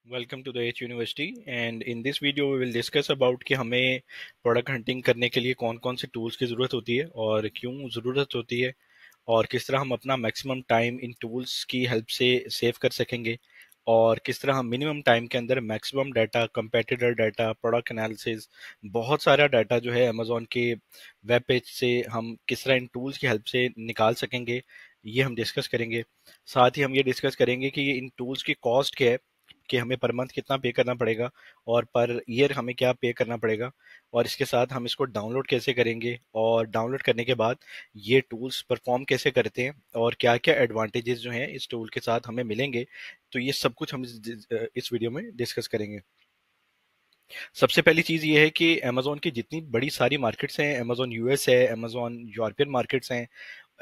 Welcome to the H University and in this video we will discuss about कि हमें product hunting करने के लिए कौन कौन से टूल्स की ज़रूरत होती है और क्यों ज़रूरत होती है और किस तरह हम अपना मैक्सिमम टाइम इन टूल्स की हेल्प से सेव कर सकेंगे और किस तरह हम मिनिमम टाइम के अंदर maximum data, competitor data, product analysis, बहुत सारा डाटा जो है अमेजोन के वेब पेज से हम किस तरह इन टूल्स की हेल्प से निकाल सकेंगे, ये हम डिस्कस करेंगे। साथ ही हम ये डिस्कस करेंगे कि इन टूल्स की कॉस्ट क्या है, कि हमें पर मंथ कितना पे करना पड़ेगा और पर ईयर हमें क्या पे करना पड़ेगा, और इसके साथ हम इसको डाउनलोड कैसे करेंगे और डाउनलोड करने के बाद ये टूल्स परफॉर्म कैसे करते हैं और क्या क्या एडवांटेजेस जो हैं इस टूल के साथ हमें मिलेंगे। तो ये सब कुछ हम इस वीडियो में डिस्कस करेंगे। सबसे पहली चीज़ ये है कि अमेजोन की जितनी बड़ी सारी मार्केट्स हैं, अमेजोन यूएस है, अमेजोन यूरोपियन मार्केट्स हैं,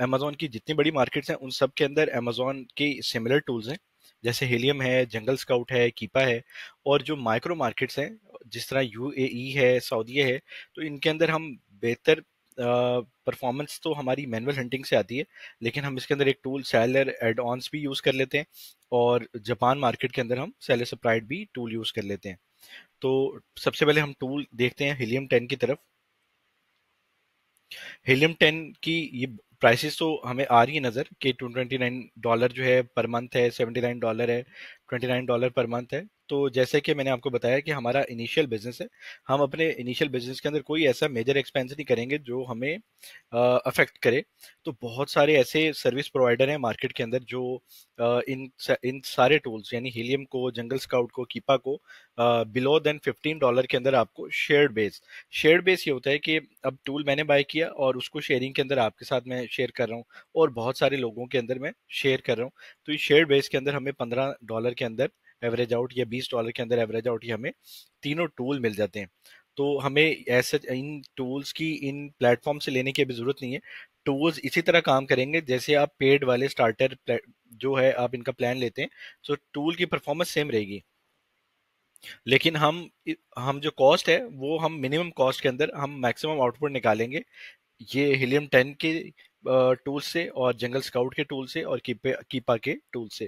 अमेजोन की जितनी बड़ी मार्केट्स हैं उन सब के अंदर अमेजोन के सिमिलर टूल्स हैं। जैसे हेलियम है, जंगल स्काउट है, कीपा है। और जो माइक्रो मार्केट्स हैं जिस तरह यूएई है, सऊदी है, तो इनके अंदर हम बेहतर परफॉर्मेंस तो हमारी मैनुअल हंटिंग से आती है, लेकिन हम इसके अंदर एक टूल सेलर एड ऑन्स भी यूज़ कर लेते हैं और जापान मार्केट के अंदर हम सेलर सप्राइड भी टूल यूज़ कर लेते हैं। तो सबसे पहले हम टूल देखते हैं हीलियम 10 की तरफ। हीलियम 10 की ये प्राइसेस तो हमें आ रही है नज़र कि $229 जो है पर मंथ है, $79 है, $29 पर मंथ है। तो जैसे कि मैंने आपको बताया कि हमारा इनिशियल बिजनेस है, हम अपने इनिशियल बिजनेस के अंदर कोई ऐसा मेजर एक्सपेंस नहीं करेंगे जो हमें अफेक्ट करे। तो बहुत सारे ऐसे सर्विस प्रोवाइडर हैं मार्केट के अंदर जो इन सारे टूल्स यानी हीलियम को, जंगल स्काउट को, कीपा को बिलो देन $15 के अंदर आपको शेयर्ड बेस ये होता है कि अब टूल मैंने बाय किया और उसको शेयरिंग के अंदर आपके साथ मैं शेयर कर रहा हूँ और बहुत सारे लोगों के अंदर मैं शेयर कर रहा हूँ। तो इस शेयर बेस के अंदर हमें $15 के अंदर एवरेज आउट या $20 के अंदर एवरेज आउट, ये हमें तीनों टूल मिल जाते हैं। तो हमें ऐसे इन टूल्स की इन प्लेटफॉर्म से लेने की अभी जरूरत नहीं है। टूल्स इसी तरह काम करेंगे जैसे आप पेड वाले स्टार्टर जो है आप इनका प्लान लेते हैं, तो टूल की परफॉर्मेंस सेम रहेगी। लेकिन हम जो कॉस्ट है वो हम मिनिमम कॉस्ट के अंदर हम मैक्सिमम आउटपुट निकालेंगे, ये हीलियम 10 के टूल से और जंगल स्काउट के टूल से और कीपा के टूल से।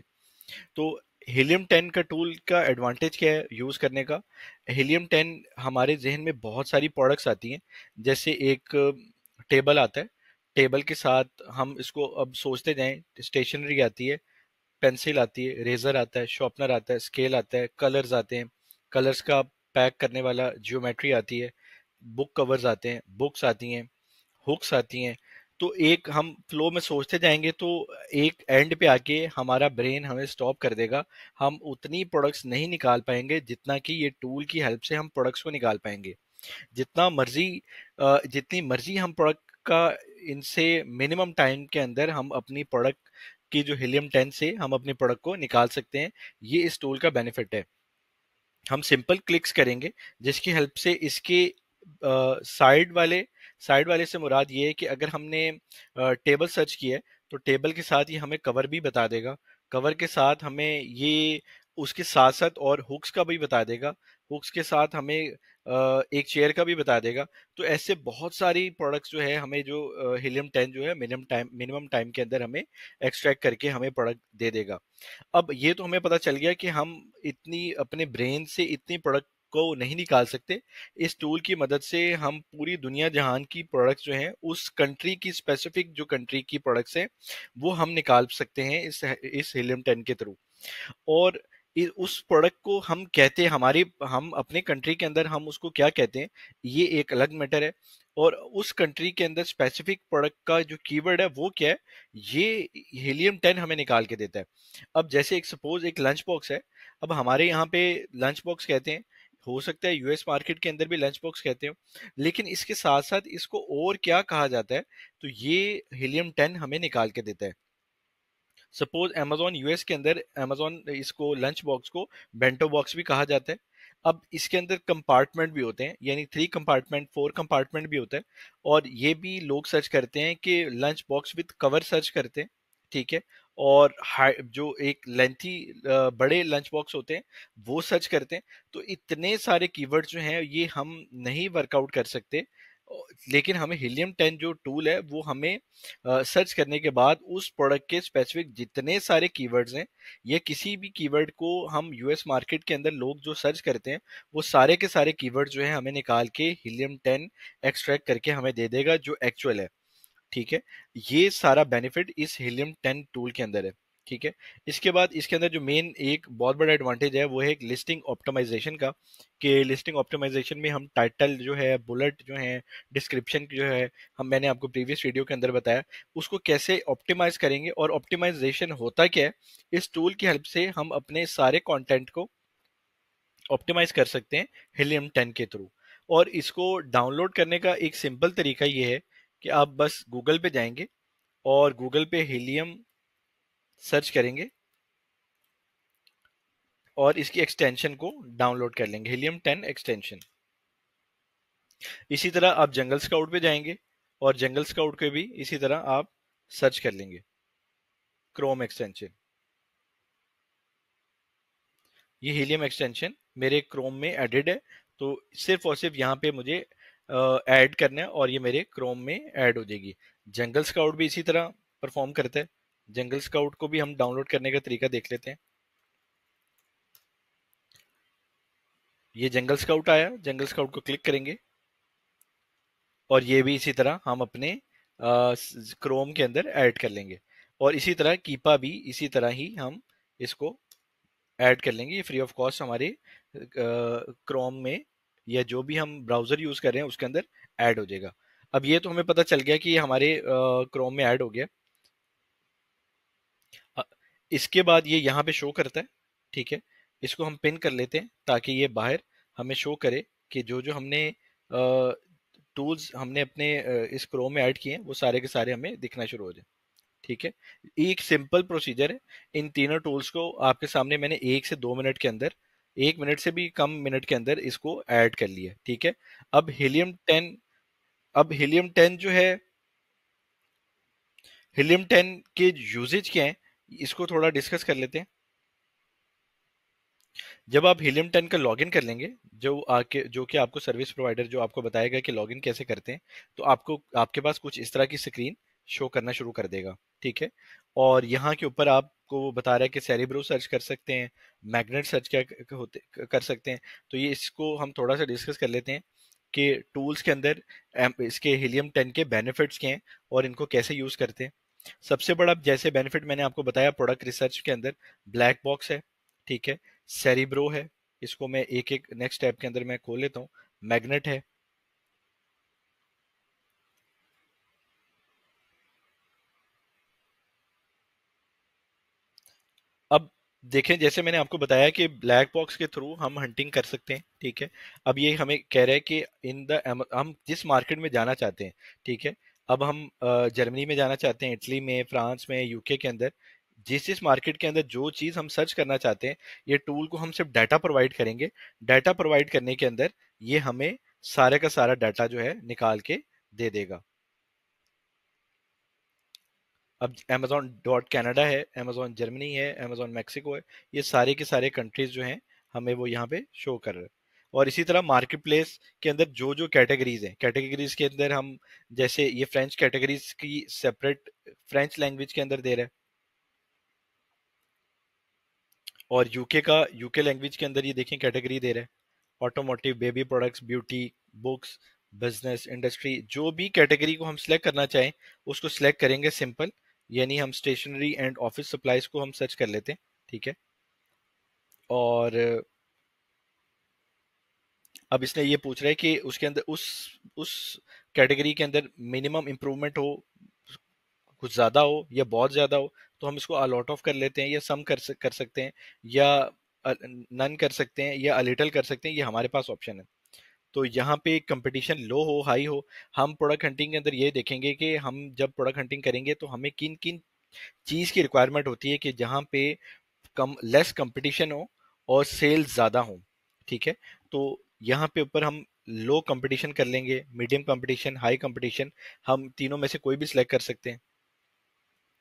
तो हीलियम 10 का टूल का एडवांटेज क्या है यूज़ करने का? हीलियम 10 हमारे जहन में बहुत सारी प्रोडक्ट्स आती हैं। जैसे एक टेबल आता है, टेबल के साथ हम इसको अब सोचते जाएं, स्टेशनरी आती है, पेंसिल आती है, रेजर आता है, शॉर्पनर आता है, स्केल आता है, कलर्स आते हैं, कलर्स का पैक करने वाला जियोमेट्री आती है, बुक कवर्स आते हैं, बुक्स आती हैं, हुक्स आती हैं। तो एक हम फ्लो में सोचते जाएंगे तो एक एंड पे आके हमारा ब्रेन हमें स्टॉप कर देगा। हम उतनी प्रोडक्ट्स नहीं निकाल पाएंगे जितना कि ये टूल की हेल्प से हम प्रोडक्ट्स को निकाल पाएंगे। जितना मर्जी जितनी मर्जी हम प्रोडक्ट का इनसे मिनिमम टाइम के अंदर हम अपनी प्रोडक्ट की जो हीलियम 10 से हम अपने प्रोडक्ट को निकाल सकते हैं। ये इस टूल का बेनिफिट है। हम सिंपल क्लिक्स करेंगे जिसकी हेल्प से इसके साइड वाले से मुराद ये है कि अगर हमने टेबल सर्च किया है तो टेबल के साथ ही हमें कवर भी बता देगा। कवर के साथ हमें ये उसके साथ साथ और हुक्स का भी बता देगा। हुक्स के साथ हमें एक चेयर का भी बता देगा। तो ऐसे बहुत सारी प्रोडक्ट्स जो है हमें जो हीलियम 10 जो है मिनिमम टाइम के अंदर हमें एक्सट्रैक्ट करके हमें प्रोडक्ट दे देगा। अब ये तो हमें पता चल गया कि हम इतनी अपने ब्रेन से इतनी प्रोडक्ट को नहीं निकाल सकते। इस टूल की मदद से हम पूरी दुनिया जहान की प्रोडक्ट्स जो हैं उस कंट्री की स्पेसिफिक जो कंट्री की प्रोडक्ट्स हैं वो हम निकाल सकते हैं इस हीलियम 10 के थ्रू। और उस प्रोडक्ट को हम कहते हैं हमारी हम अपने कंट्री के अंदर हम उसको क्या कहते हैं, ये एक अलग मैटर है। और उस कंट्री के अंदर स्पेसिफिक प्रोडक्ट का जो कीवर्ड है वो क्या है, ये हीलियम 10 हमें निकाल के देता है। अब जैसे एक सपोज एक लंच बॉक्स है। अब हमारे यहाँ पे लंच बॉक्स कहते हैं, हो सकता है यूएस मार्केट के अंदर भी लंच बॉक्स कहते हो, लेकिन इसके साथ साथ इसको और क्या कहा जाता है, तो ये हीलियम 10 हमें निकाल के देता है। सपोज अमेजोन यूएस के अंदर अमेजोन इसको लंच बॉक्स को बेंटो बॉक्स भी कहा जाता है। अब इसके अंदर कंपार्टमेंट भी होते हैं, यानी 3 कंपार्टमेंट 4 कंपार्टमेंट भी होता है। और ये भी लोग सर्च करते हैं कि lunch box with cover search करते हैं, ठीक है। और जो एक लेंथी बड़े लंच बॉक्स होते हैं वो सर्च करते हैं। तो इतने सारे कीवर्ड जो हैं ये हम नहीं वर्कआउट कर सकते लेकिन हमें हीलियम 10 जो टूल है वो हमें सर्च करने के बाद उस प्रोडक्ट के स्पेसिफिक जितने सारे कीवर्ड्स हैं, या किसी भी कीवर्ड को हम यूएस मार्केट के अंदर लोग जो सर्च करते हैं, वो सारे के सारे कीवर्ड जो है हमें निकाल के हीलियम 10 एक्सट्रैक्ट करके हमें दे देगा जो एक्चुअल है। ठीक है, ये सारा बेनिफिट इस हीलियम 10 टूल के अंदर है। ठीक है, इसके बाद इसके अंदर जो मेन एक बहुत बड़ा एडवांटेज है वो है एक लिस्टिंग ऑप्टिमाइजेशन का, कि लिस्टिंग ऑप्टिमाइजेशन में हम टाइटल जो है, बुलेट जो है, डिस्क्रिप्शन जो है, हम मैंने आपको प्रीवियस वीडियो के अंदर बताया उसको कैसे ऑप्टिमाइज करेंगे। और ऑप्टिमाइजेशन होता क्या है, इस टूल की हेल्प से हम अपने सारे कंटेंट को ऑप्टिमाइज कर सकते हैं हीलियम 10 के थ्रू। और इसको डाउनलोड करने का एक सिंपल तरीका ये है कि आप बस गूगल पे जाएंगे और गूगल पे हीलियम सर्च करेंगे और इसकी एक्सटेंशन को डाउनलोड कर लेंगे, हीलियम 10 एक्सटेंशन। इसी तरह आप जंगल स्काउट पे जाएंगे और जंगल स्काउट के भी इसी तरह आप सर्च कर लेंगे, क्रोम एक्सटेंशन। ये हीलियम एक्सटेंशन मेरे क्रोम में एडेड है, तो सिर्फ और सिर्फ यहाँ पे मुझे ऐड करना है और ये मेरे क्रोम में ऐड हो जाएगी। जंगल स्काउट भी इसी तरह परफॉर्म करता है। जंगल स्काउट को भी हम डाउनलोड करने का तरीका देख लेते हैं। ये जंगल स्काउट आया, जंगल स्काउट को क्लिक करेंगे और ये भी इसी तरह हम अपने क्रोम के अंदर ऐड कर लेंगे। और इसी तरह कीपा भी इसी तरह ही हम इसको ऐड कर लेंगे। ये फ्री ऑफ कॉस्ट हमारे क्रोम में या जो भी हम ब्राउजर यूज कर रहे हैं उसके अंदर ऐड हो जाएगा। अब ये तो हमें पता चल गया कि ये हमारे क्रोम में ऐड हो गया। अ, इसके बाद ये यहाँ पे शो करता है। ठीक है, इसको हम पिन कर लेते हैं ताकि ये बाहर हमें शो करे कि जो जो हमने टूल्स हमने अपने इस क्रोम में ऐड किए हैं वो सारे के सारे हमें दिखना शुरू हो जाए। ठीक है, एक सिंपल प्रोसीजर है। इन तीनों टूल्स को आपके सामने मैंने 1 से 2 मिनट के अंदर, 1 मिनट से भी कम मिनट के अंदर इसको ऐड कर लिया। ठीक है, अब हीलियम 10, अब हीलियम 10 जो है, हीलियम 10 के यूजेज क्या है इसको थोड़ा डिस्कस कर लेते हैं। जब आप हीलियम 10 का लॉगिन कर लेंगे, जो कि आपको सर्विस प्रोवाइडर जो आपको बताएगा कि लॉगिन कैसे करते हैं, तो आपको आपके पास कुछ इस तरह की स्क्रीन शो करना शुरू कर देगा। ठीक है, और यहाँ के ऊपर आपको वो बता रहा है कि सेरिब्रो सर्च कर सकते हैं, मैग्नेट सर्च क्या होते कर सकते हैं। तो ये इसको हम थोड़ा सा डिस्कस कर लेते हैं कि टूल्स के अंदर इसके हीलियम 10 के बेनिफिट्स क्या हैं और इनको कैसे यूज करते हैं। सबसे बड़ा जैसे बेनिफिट मैंने आपको बताया, प्रोडक्ट रिसर्च के अंदर ब्लैक बॉक्स है। ठीक है, सेरिब्रो है, इसको मैं एक एक नेक्स्ट स्टेप के अंदर मैं खोल लेता हूँ। मैग्नेट है। अब देखें, जैसे मैंने आपको बताया कि ब्लैक बॉक्स के थ्रू हम हंटिंग कर सकते हैं। ठीक है, अब ये हमें कह रहा है कि इन द हम जिस मार्केट में जाना चाहते हैं। ठीक है, अब हम जर्मनी में जाना चाहते हैं, इटली में, फ्रांस में, यूके के अंदर, जिस जिस मार्केट के अंदर जो चीज़ हम सर्च करना चाहते हैं, ये टूल को हम सिर्फ डाटा प्रोवाइड करेंगे। डाटा प्रोवाइड करने के अंदर ये हमें सारे का सारा डाटा जो है निकाल के दे देगा। अब अमेजोन डॉट कनाडा है, अमेजोन जर्मनी है, अमेजोन मैक्सिको है, ये सारे के सारे कंट्रीज जो हैं हमें वो यहाँ पे शो कर रहे हैं। और इसी तरह मार्केट प्लेस के अंदर जो जो कैटेगरीज हैं, कैटेगरीज के अंदर हम, जैसे ये फ्रेंच कैटेगरीज की सेपरेट फ्रेंच लैंग्वेज के अंदर दे रहा है, और यूके का यूके लैंग्वेज के अंदर ये देखें कैटेगरी दे रहा है, automotive, baby products, beauty, books, business, industry. जो भी कैटेगरी को हम सिलेक्ट करना चाहें उसको सिलेक्ट करेंगे सिंपल, यानी हम स्टेशनरी एंड ऑफिस सप्लाईज को हम सर्च कर लेते हैं। ठीक है, और अब इसने ये पूछ रहा है कि उसके अंदर उस कैटेगरी के अंदर मिनिमम इम्प्रूवमेंट हो, कुछ ज़्यादा हो या बहुत ज़्यादा हो, तो हम इसको अलॉट ऑफ कर लेते हैं, या सम कर सकते हैं, या नन कर सकते हैं, या अलिटल कर सकते हैं। ये हमारे पास ऑप्शन है। तो यहाँ पे कंपटीशन लो हो हाई हो, हम प्रोडक्ट हंटिंग के अंदर ये देखेंगे कि हम जब प्रोडक्ट हंटिंग करेंगे तो हमें किन किन चीज़ की रिक्वायरमेंट होती है कि जहाँ पे कम लेस कंपटीशन हो और सेल्स ज़्यादा हो। ठीक है, तो यहाँ पे ऊपर हम लो कंपटीशन कर लेंगे, मीडियम कंपटीशन, हाई कंपटीशन, हम तीनों में से कोई भी सिलेक्ट कर सकते हैं।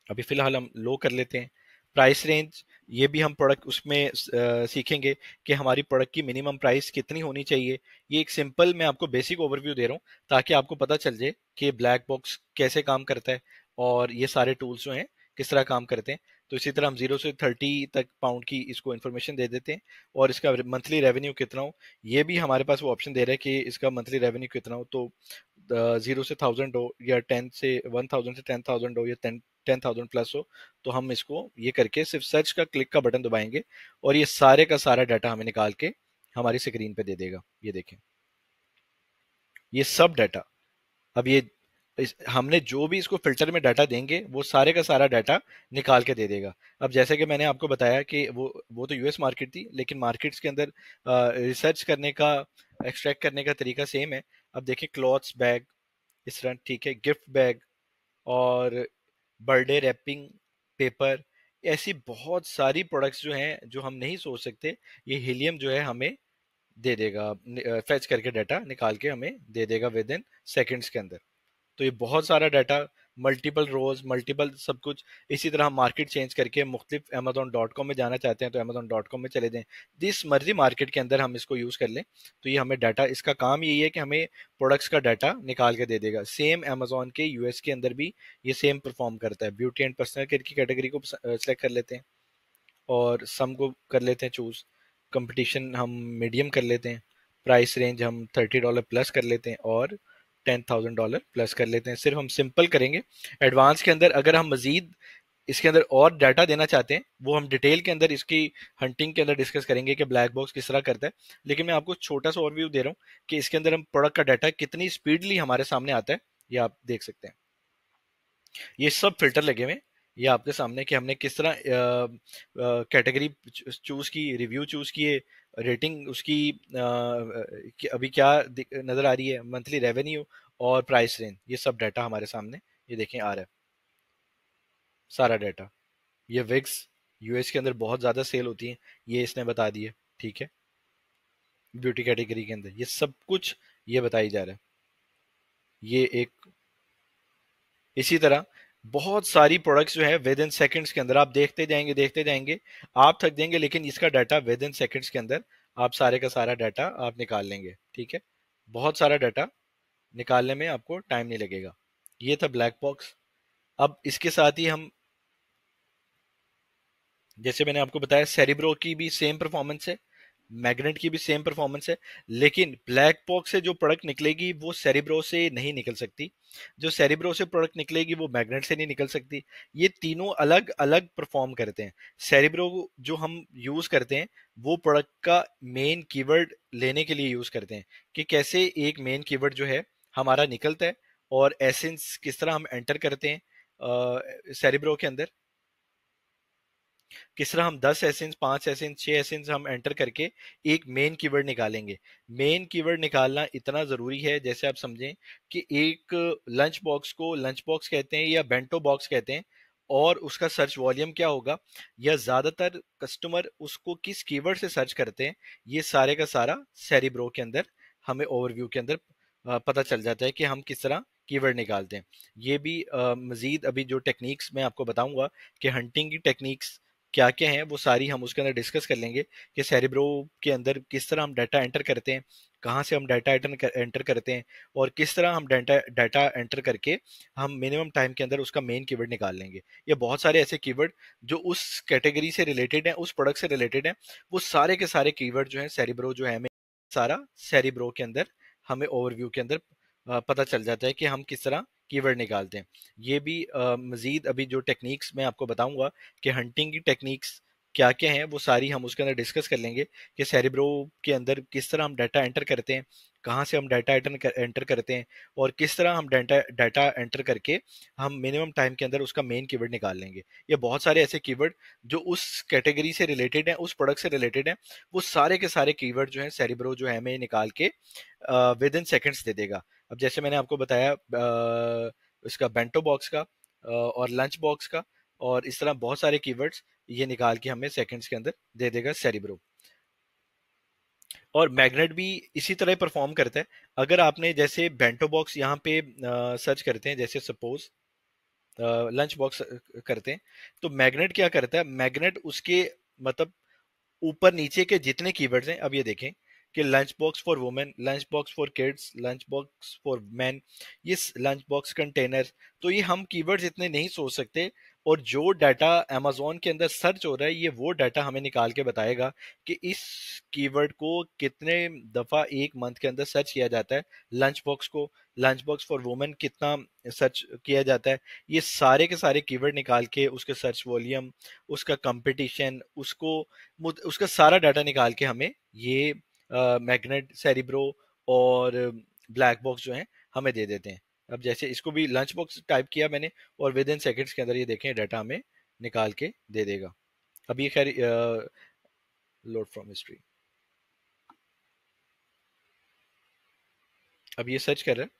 अभी फिलहाल हम लो कर लेते हैं। प्राइस रेंज, ये भी हम प्रोडक्ट उसमें सीखेंगे कि हमारी प्रोडक्ट की मिनिमम प्राइस कितनी होनी चाहिए। ये एक सिंपल मैं आपको बेसिक ओवरव्यू दे रहा हूँ ताकि आपको पता चल जाए कि ब्लैक बॉक्स कैसे काम करता है और ये सारे टूल्स जो हैं किस तरह काम करते हैं। तो इसी तरह हम 0 से 30 तक पाउंड की इसको इन्फॉर्मेशन दे देते हैं, और इसका मंथली रेवेन्यू कितना हो ये भी हमारे पास वो ऑप्शन दे रहा है कि इसका मंथली रेवेन्यू कितना हो। तो 0 से 1000 हो या 10 से 1000 हो या 10,000 प्लस हो, तो हम इसको ये करके सिर्फ सर्च का क्लिक का बटन दबाएंगे और ये सारे का सारा डाटा हमें निकाल के हमारी स्क्रीन पे दे देगा। ये देखें, ये सब डाटा। अब ये हमने जो भी इसको फिल्टर में डाटा देंगे वो सारे का सारा डाटा निकाल के दे देगा। अब जैसे कि मैंने आपको बताया कि वो तो यूएस मार्केट थी, लेकिन मार्केट्स के अंदर रिसर्च करने का, एक्सट्रैक्ट करने का तरीका सेम है। अब देखिए, क्लॉथ्स बैग इस तरह, ठीक है, गिफ्ट बैग और बर्थडे रैपिंग पेपर, ऐसी बहुत सारी प्रोडक्ट्स जो हैं जो हम नहीं सोच सकते, ये हीलियम जो है हमें दे देगा, फेच करके डाटा निकाल के हमें दे देगा विद इन सेकेंड्स के अंदर। तो ये बहुत सारा डाटा, मल्टीपल रोज, मल्टीपल सब कुछ। इसी तरह हम मार्केट चेंज करके मुख्तलिफ Amazon.com में जाना चाहते हैं तो Amazon.com में चले जाएं, जिस मर्जी मार्केट के अंदर हम इसको यूज कर लें। तो ये हमें डाटा, इसका काम यही है कि हमें प्रोडक्ट्स का डाटा निकाल के दे देगा। सेम Amazon के यूएस के अंदर भी ये सेम परफॉर्म करता है। ब्यूटी एंड पर्सनल केयर की कैटेगरी को सिलेक्ट कर लेते हैं और सम को कर लेते हैं चूज, कंपटीशन हम मीडियम कर लेते हैं, प्राइस रेंज हम $30 प्लस कर लेते हैं और $10,000 प्लस कर लेते हैं। सिर्फ हम सिंपल करेंगे। एडवांस के अंदर अगर हम मजीद इसके अंदर और डाटा देना चाहते हैं, वो हम डिटेल के अंदर इसकी हंटिंग के अंदर डिस्कस करेंगे कि ब्लैक बॉक्स किस तरह करता है। लेकिन मैं आपको छोटा सा ओवरव्यू दे रहा हूँ कि इसके अंदर हम प्रोडक्ट का डाटा कितनी स्पीडली हमारे सामने आता है, ये आप देख सकते हैं। ये सब फिल्टर लगे हुए हैं ये आपके सामने कि हमने किस तरह कैटेगरी चूज की, रिव्यू चूज किए, रेटिंग उसकी अभी क्या नजर आ रही है, मंथली रेवेन्यू और प्राइस रेंज, ये सब डाटा हमारे सामने ये देखें आ रहा है, सारा डाटा। ये विग्स यूएस के अंदर बहुत ज्यादा सेल होती है, ये इसने बता दिए, ठीक है, ब्यूटी कैटेगरी के अंदर ये सब कुछ ये बताई जा रहा है। ये एक, इसी तरह बहुत सारी प्रोडक्ट्स जो है विद इन सेकंड्स के अंदर आप देखते जाएंगे, आप थक देंगे, लेकिन इसका डाटा विद इन सेकंड्स के अंदर आप सारे का सारा डाटा आप निकाल लेंगे, ठीक है। बहुत सारा डाटा निकालने में आपको टाइम नहीं लगेगा। ये था ब्लैक बॉक्स। अब इसके साथ ही हम, जैसे मैंने आपको बताया, सेरिब्रो की भी सेम परफॉर्मेंस है, मैग्नेट की भी सेम परफॉर्मेंस है, लेकिन ब्लैक बॉक्स से जो प्रोडक्ट निकलेगी वो सेरिब्रो से नहीं निकल सकती, जो सेरिब्रो से प्रोडक्ट निकलेगी वो मैग्नेट से नहीं निकल सकती। ये तीनों अलग अलग परफॉर्म करते हैं। सेरिब्रो जो हम यूज करते हैं वो प्रोडक्ट का मेन कीवर्ड लेने के लिए यूज करते हैं कि कैसे एक मेन कीवर्ड जो है हमारा निकलता है और एसेंस किस तरह हम एंटर करते हैं सेरिब्रो के अंदर, किस तरह हम 10 एसेंस, 5 एसेंस, 6 एसेंस हम एंटर करके एक मेन कीवर्ड निकालेंगे। मेन कीवर्ड निकालना इतना जरूरी है, जैसे आप समझें कि एक लंच बॉक्स को लंच बॉक्स कहते हैं या बेंटो बॉक्स कहते हैं, और उसका सर्च वॉल्यूम क्या होगा, या ज्यादातर कस्टमर उसको किस कीवर्ड से सर्च करते हैं, ये सारे का सारा सेरिब्रो के अंदर हमें ओवरव्यू के अंदर पता चल जाता है कि हम किस तरह कीवर्ड निकालते हैं। ये भी मजीद अभी जो टेक्निक्स मैं आपको बताऊंगा कि हंटिंग की टेक्निक्स क्या क्या हैं, वो सारी हम उसके अंदर डिस्कस कर लेंगे कि सेरिब्रो के अंदर किस तरह हम डाटा एंटर करते हैं, कहाँ से हम डाटा एंटर करते हैं, और किस तरह हम डाटा डाटा एंटर करके हम मिनिमम टाइम के अंदर उसका मेन कीवर्ड निकाल लेंगे। ये बहुत सारे ऐसे कीवर्ड जो उस कैटेगरी से रिलेटेड हैं, उस प्रोडक्ट से रिलेटेड हैं, वो सारे के सारे कीवर्ड जो हैं सेरिब्रो जो है हमें सारा सेरिब्रो के अंदर हमें ओवरव्यू के अंदर पता चल जाता है कि हम किस तरह कीवर्ड निकालते हैं। ये भी मजीद अभी जो टेक्निक्स मैं आपको बताऊंगा कि हंटिंग की टेक्निक्स क्या क्या हैं, वो सारी हम उसके अंदर डिस्कस कर लेंगे कि सेरिब्रो के अंदर किस तरह हम डाटा एंटर करते हैं, कहाँ से हम डाटा एंटर करते हैं, और किस तरह हम डाटा डाटा एंटर करके हम मिनिमम टाइम के अंदर उसका मेन कीवर्ड निकाल लेंगे। ये बहुत सारे ऐसे कीवर्ड जो उस कैटेगरी से रिलेटेड हैं, उस प्रोडक्ट से रिलेटेड हैं, वो सारे के सारे कीवर्ड जो हैं सेरिब्रो जो है हमें निकाल के विद इन सेकेंड्स दे देगा। अब जैसे मैंने आपको बताया इसका बेंटो बॉक्स का और लंच बॉक्स का, और इस तरह बहुत सारे कीवर्ड्स ये निकाल के हमें सेकंड्स के अंदर दे देगा सेरिब्रो। और मैग्नेट भी इसी तरह परफॉर्म करता है। अगर आपने जैसे बेंटो बॉक्स यहाँ पे सर्च करते हैं, जैसे सपोज लंच बॉक्स करते हैं, तो मैग्नेट क्या करता है, मैग्नेट उसके मतलब ऊपर नीचे के जितने कीवर्ड्स हैं, अब ये देखें कि lunch box for women, lunch box for kids, lunch box for man, ये लंच बॉक्स कंटेनर, तो ये हम कीवर्ड्स इतने नहीं सोच सकते। और जो डाटा अमेजोन के अंदर सर्च हो रहा है, ये वो डाटा हमें निकाल के बताएगा कि इस कीवर्ड को कितने दफा एक मंथ के अंदर सर्च किया जाता है, लंच बॉक्स को, लंच बॉक्स फॉर वुमेन कितना सर्च किया जाता है। ये सारे के सारे कीवर्ड निकाल के उसके सर्च वॉल्यूम, उसका कंपटीशन, उसका सारा डाटा निकाल के हमें ये मैग्नेट, सेरिब्रो और ब्लैक बॉक्स जो है हमें दे देते हैं। अब जैसे इसको भी लंच बॉक्स टाइप किया मैंने, और विद इन सेकेंड्स के अंदर ये देखें डाटा हमें निकाल के दे देगा। अब ये खैर लोड फ्रॉम हिस्ट्री, अब ये सर्च कर रहा है।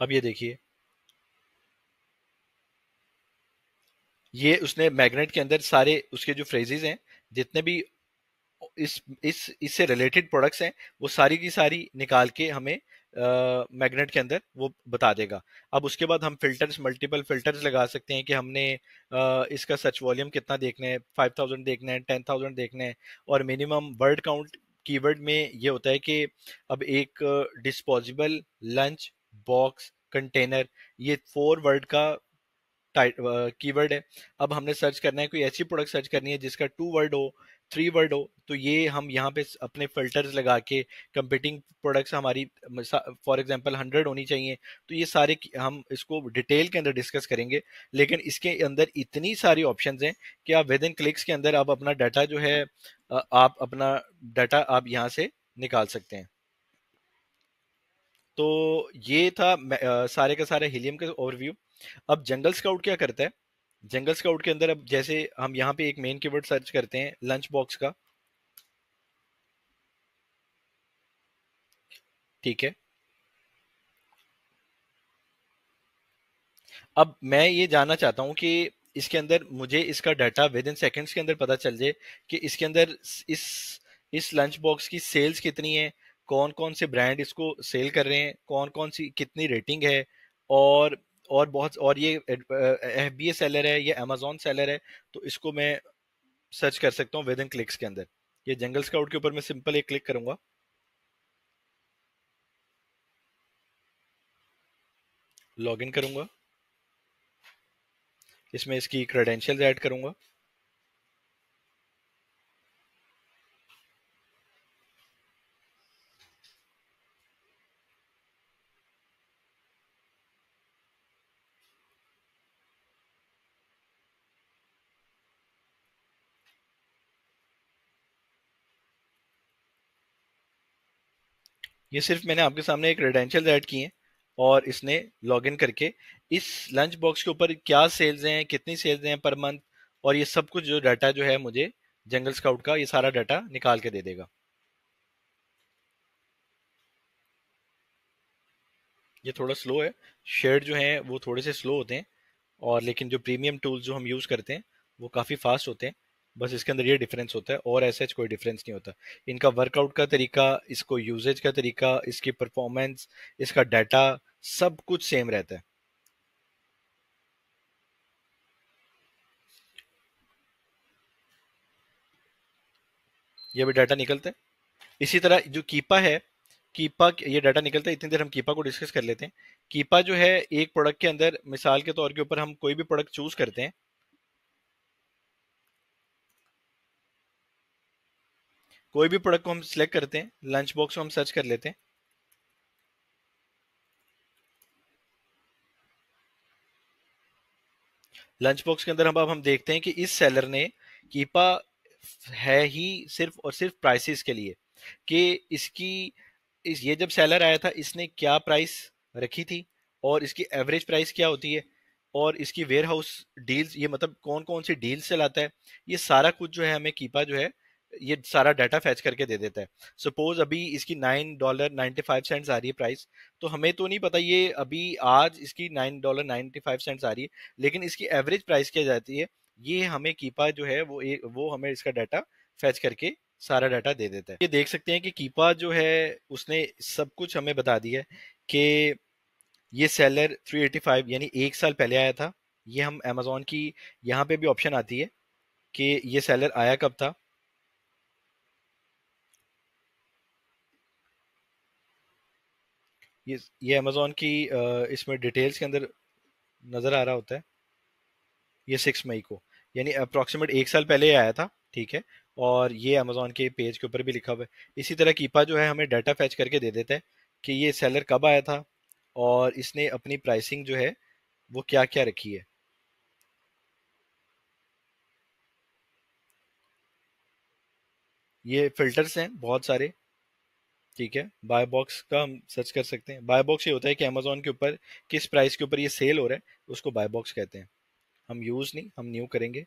अब ये देखिए, ये उसने मैग्नेट के अंदर सारे उसके जो फ्रेजेस हैं, जितने भी इस इससे रिलेटेड प्रोडक्ट्स हैं, वो सारी की सारी निकाल के हमें मैग्नेट के अंदर वो बता देगा। अब उसके बाद हम फिल्टर्स, मल्टीपल फिल्टर्स लगा सकते हैं कि हमने इसका सर्च वॉल्यूम कितना देखना है, 5000 देखना है, 10,000 देखना है। और मिनिमम वर्ड काउंट कीवर्ड में ये होता है कि अब एक डिस्पोजेबल लंच बॉक्स कंटेनर, ये 4 वर्ड का कीवर्ड है। अब हमने सर्च करना है, कोई ऐसी प्रोडक्ट सर्च करनी है जिसका 2 वर्ड हो, 3 वर्ड हो, तो ये हम यहाँ पे अपने फिल्टर्स लगा के कंपीटिंग प्रोडक्ट्स हमारी फॉर एग्जांपल 100 होनी चाहिए। तो ये सारे हम इसको डिटेल के अंदर डिस्कस करेंगे, लेकिन इसके अंदर इतनी सारी ऑप्शंस हैं कि आप विद इन क्लिक्स के अंदर आप अपना डाटा जो है आप अपना डाटा आप यहाँ से निकाल सकते हैं। तो ये था सारे का सारा हीलियम का ओवरव्यू। अब जंगल स्काउट क्या करता है, जंगल स्काउट के अंदर अब जैसे हम यहाँ पे एक मेन कीवर्ड सर्च करते हैं लंच बॉक्स का, ठीक है। अब मैं ये जानना चाहता हूँ कि इसके अंदर मुझे इसका डाटा विद इन सेकेंड्स के अंदर पता चल जाए कि इसके अंदर इस इस लंच बॉक्स की सेल्स कितनी है, कौन कौन से ब्रांड इसको सेल कर रहे हैं, कौन कौन सी कितनी रेटिंग है, और बहुत, और ये FBA सेलर है या अमेजोन सेलर है, तो इसको मैं सर्च कर सकता हूँ विद इन क्लिक्स के अंदर। ये जंगल स्काउट के ऊपर मैं सिंपल एक क्लिक करूंगा, लॉगिन करूंगा, इसमें इसकी क्रेडेंशियल्स ऐड करूंगा। ये सिर्फ मैंने आपके सामने एक क्रेडेंशियल्स ऐड किए हैं, और इसने लॉगिन करके इस लंच बॉक्स के ऊपर क्या सेल्स हैं, कितनी सेल्स हैं पर मंथ, और ये सब कुछ जो डाटा जो है मुझे जंगल स्काउट का ये सारा डाटा निकाल के दे देगा। ये थोड़ा स्लो है, शेयर जो हैं वो थोड़े से स्लो होते हैं, और लेकिन जो प्रीमियम टूल्स जो हम यूज़ करते हैं वो काफ़ी फास्ट होते हैं। बस इसके अंदर ये डिफरेंस होता है, और ऐसा कोई डिफरेंस नहीं होता। इनका वर्कआउट का तरीका, इसको यूजेज का तरीका, इसकी परफॉर्मेंस, इसका डाटा, सब कुछ सेम रहता है। ये भी डाटा निकलता है। इसी तरह जो कीपा है, कीपा ये डाटा निकलता है। इतनी देर हम कीपा को डिस्कस कर लेते हैं। कीपा जो है एक प्रोडक्ट के अंदर, मिसाल के तौर के ऊपर हम कोई भी प्रोडक्ट चूज करते हैं, कोई भी प्रोडक्ट को हम सिलेक्ट करते हैं, लंच बॉक्स को हम सर्च कर लेते हैं। लंच बॉक्स के अंदर हम अब हम देखते हैं कि इस सेलर ने कीपा है ही सिर्फ और सिर्फ प्राइसेस के लिए, कि इसकी ये जब सेलर आया था इसने क्या प्राइस रखी थी, और इसकी एवरेज प्राइस क्या होती है, और इसकी वेयर हाउस डील्स, ये मतलब कौन कौन सी डील्स चलाता है, ये सारा कुछ जो है हमें कीपा जो है ये सारा डाटा फैच करके दे देता है। सपोज अभी इसकी $9.95 आ रही है प्राइस, तो हमें तो नहीं पता ये अभी आज इसकी $9.95 आ रही है, लेकिन इसकी एवरेज प्राइस क्या जाती है, ये हमें कीपा जो है वो हमें इसका डाटा फैच करके सारा डाटा दे देता है। ये देख सकते हैं कि कीपा जो है उसने सब कुछ हमें बता दिया है कि ये सेलर 385 यानी 1 साल पहले आया था। ये हम अमेजोन की यहाँ पे भी ऑप्शन आती है कि ये सेलर आया कब था। ये अमेजोन की इसमें डिटेल्स के अंदर नजर आ रहा होता है। ये 6 मई को, यानी अप्रोक्सीमेट 1 साल पहले ये आया था। ठीक है। और ये अमेजोन के पेज के ऊपर भी लिखा हुआ है। इसी तरह कीपा जो है हमें डाटा फैच करके दे देता है कि ये सेलर कब आया था और इसने अपनी प्राइसिंग जो है वो क्या क्या रखी है। ये फिल्टर्स हैं बहुत सारे। ठीक है, बाय बॉक्स का हम सर्च कर सकते हैं। बाय बॉक्स ये होता है कि अमेजोन के ऊपर किस प्राइस के ऊपर ये सेल हो रहा है, उसको बाय बॉक्स कहते हैं। हम यूज नहीं, हम न्यू करेंगे।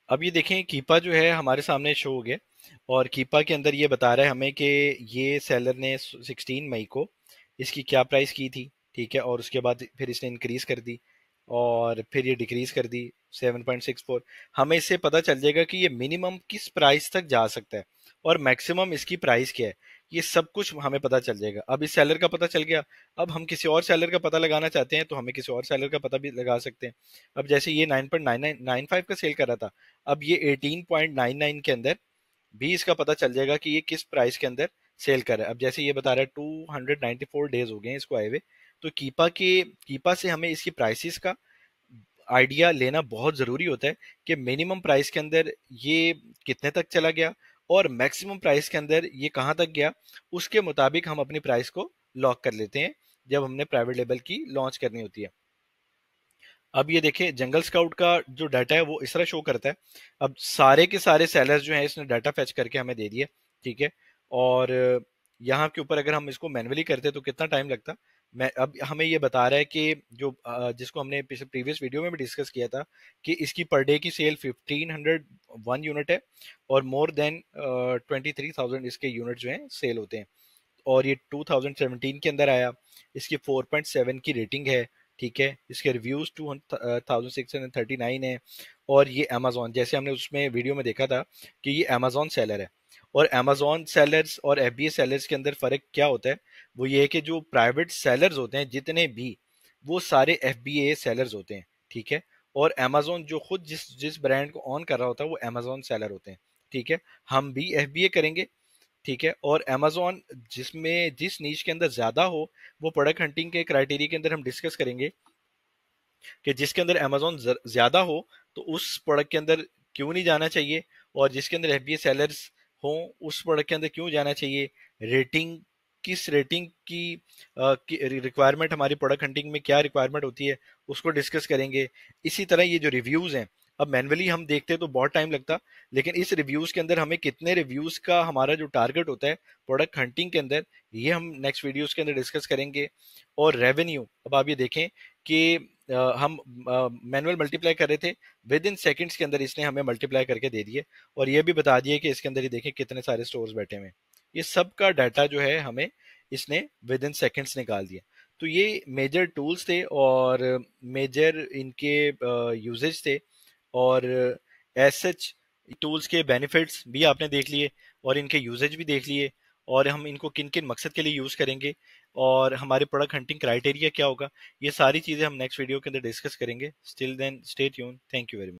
अब ये देखें, कीपा जो है हमारे सामने शो हो गया। और कीपा के अंदर ये बता रहा है हमें कि ये सेलर ने 16 मई को इसकी क्या प्राइस की थी। ठीक है, और उसके बाद फिर इसने इंक्रीज कर दी और फिर ये डिक्रीज कर दी 7.64। हमें इससे पता चल जाएगा कि ये मिनिमम किस प्राइस तक जा सकता है और मैक्सिमम इसकी प्राइस क्या है। ये सब कुछ हमें पता चल जाएगा। अब इस सेलर का पता चल गया। अब हम किसी और सेलर का पता लगाना चाहते हैं तो हमें किसी और सेलर का पता भी लगा सकते हैं। अब जैसे ये 9.9995 का सेल कर रहा था, अब ये 18.99 के अंदर भी इसका पता चल जाएगा कि ये किस प्राइस के अंदर सेल कर रहा है। अब जैसे ये बता रहा है 294 डेज हो गए हैं इसको आए हुए। तो कीपा से हमें इसकी प्राइसेस का आइडिया लेना बहुत ज़रूरी होता है कि मिनिमम प्राइस के अंदर ये कितने तक चला गया और मैक्सिमम प्राइस के अंदर ये कहाँ तक गया। उसके मुताबिक हम अपनी प्राइस को लॉक कर लेते हैं जब हमने प्राइवेट लेबल की लॉन्च करनी होती है। अब ये देखिए, जंगल स्काउट का जो डाटा है वो इस तरह शो करता है। अब सारे के सारे सेलर्स जो हैं इसने डाटा फेच करके हमें दे दिया। ठीक है। और यहाँ के ऊपर अगर हम इसको मैन्युअली करते तो कितना टाइम लगता। मैं अब हमें ये बता रहा है कि जो जिसको हमने प्रीवियस वीडियो में भी डिस्कस किया था कि इसकी पर डे की सेल 1501 यूनिट है और मोर देन 23,000 इसके यूनिट जो हैं सेल होते हैं। और ये 2017 के अंदर आया। इसकी 4.7 की रेटिंग है। ठीक है, इसके रिव्यूज 2639 है। और ये अमेजोन, जैसे हमने उसमें वीडियो में देखा था कि ये अमेजोन सेलर है। और अमेजोन सेलर्स और एफबीए सेलर्स के अंदर फर्क क्या होता है, वो ये है कि जो प्राइवेट सेलर्स होते हैं जितने भी, वो सारे एफबीए सेलर्स होते हैं। ठीक है। और अमेजोन जो खुद जिस जिस ब्रांड को ऑन कर रहा होता है वो अमेजोन सेलर होते हैं। ठीक है। हम भी एफबीए करेंगे। ठीक है। और अमेजोन जिसमें जिस नीच के अंदर ज्यादा हो, वो प्रोडक्ट हंटिंग के क्राइटेरिया के अंदर हम डिस्कस करेंगे कि जिसके अंदर अमेजोन ज्यादा हो तो उस प्रोडक्ट के अंदर क्यों नहीं जाना चाहिए, और जिसके अंदर एफबीए सेलर्स हो उस प्रोडक्ट के अंदर क्यों जाना चाहिए। रेटिंग, किस रेटिंग की रिक्वायरमेंट, हमारी प्रोडक्ट हंटिंग में क्या रिक्वायरमेंट होती है, उसको डिस्कस करेंगे। इसी तरह ये जो रिव्यूज हैं, अब मैन्युअली हम देखते हैं तो बहुत टाइम लगता, लेकिन इस रिव्यूज के अंदर हमें कितने रिव्यूज का हमारा जो टारगेट होता है प्रोडक्ट हंटिंग के अंदर, ये हम नेक्स्ट वीडियोस के अंदर डिस्कस करेंगे। और रेवेन्यू, अब आप ये देखें कि हम मैनुअल मल्टीप्लाई कर रहे थे, विद इन सेकेंड्स के अंदर इसने हमें मल्टीप्लाई करके दे दिए। और ये भी बता दिए कि इसके अंदर ही देखें कितने सारे स्टोर्स बैठे हुए हैं। ये सब का डाटा जो है हमें इसने विद इन सेकेंड्स निकाल दिया। तो ये मेजर टूल्स थे और मेजर इनके यूजेज थे। और एज सच टूल्स के बेनिफिट्स भी आपने देख लिए और इनके यूजेज भी देख लिए, और हम इनको किन किन मकसद के लिए यूज़ करेंगे और हमारे प्रोडक्ट हंटिंग क्राइटेरिया क्या होगा, ये सारी चीज़ें हम नेक्स्ट वीडियो के अंदर डिस्कस करेंगे। Still then stay tune. Thank you very much.